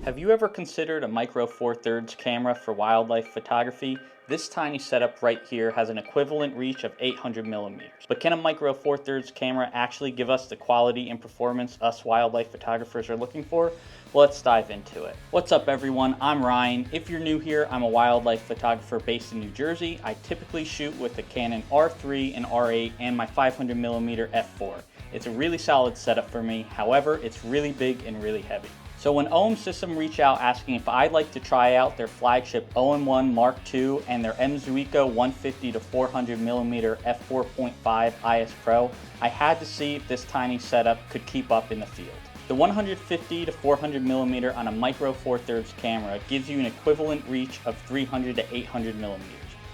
Have you ever considered a micro four thirds camera for wildlife photography? This tiny setup right here has an equivalent reach of 800 millimeters. But can a micro four thirds camera actually give us the quality and performance us wildlife photographers are looking for? Well, let's dive into it. What's up everyone, I'm Ryan. If you're new here, I'm a wildlife photographer based in New Jersey. I typically shoot with the Canon R3 and R8 and my 500 millimeter f4. It's a really solid setup for me, however, it's really big and really heavy. So when OM System reached out asking if I'd like to try out their flagship OM1 Mark II and their M.Zuiko 150 to 400 mm f4.5 IS Pro, I had to see if this tiny setup could keep up in the field. The 150 to 400 mm on a micro four thirds camera gives you an equivalent reach of 300 to 800 millimeters.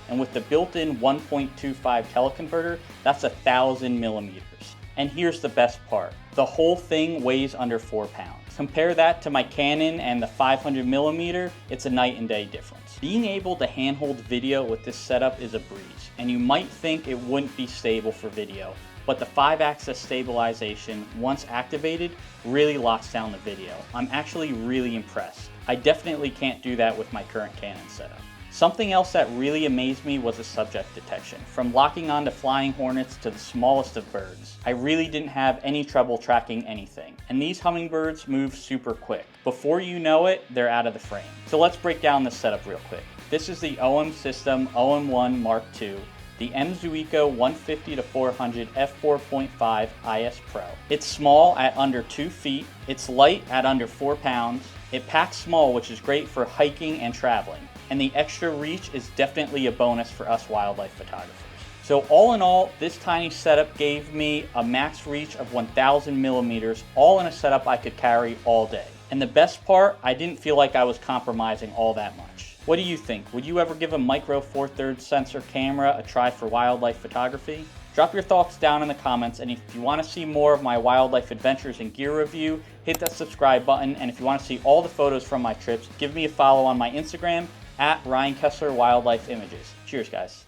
And with the built-in 1.25 teleconverter, that's 1,000 millimeters. And here's the best part. The whole thing weighs under 4 pounds. Compare that to my Canon and the 500 millimeter, it's a night and day difference. Being able to handhold video with this setup is a breeze, and you might think it wouldn't be stable for video, but the 5-axis stabilization, once activated, really locks down the video. I'm actually really impressed. I definitely can't do that with my current Canon setup. Something else that really amazed me was the subject detection. From locking onto flying hornets to the smallest of birds, I really didn't have any trouble tracking anything. And these hummingbirds move super quick. Before you know it, they're out of the frame. So let's break down this setup real quick. This is the OM System OM1 Mark II, the M.Zuiko 150 to 400 f4.5 IS Pro. It's small at under 2 feet, it's light at under 4 pounds, it packs small, which is great for hiking and traveling. And the extra reach is definitely a bonus for us wildlife photographers. So all in all, this tiny setup gave me a max reach of 1,000 millimeters, all in a setup I could carry all day. And the best part, I didn't feel like I was compromising all that much. What do you think? Would you ever give a micro four thirds sensor camera a try for wildlife photography? Drop your thoughts down in the comments, and if you want to see more of my wildlife adventures and gear review, hit that subscribe button, and if you want to see all the photos from my trips, give me a follow on my Instagram, @Ryan Kessler Wildlife Images. Cheers, guys.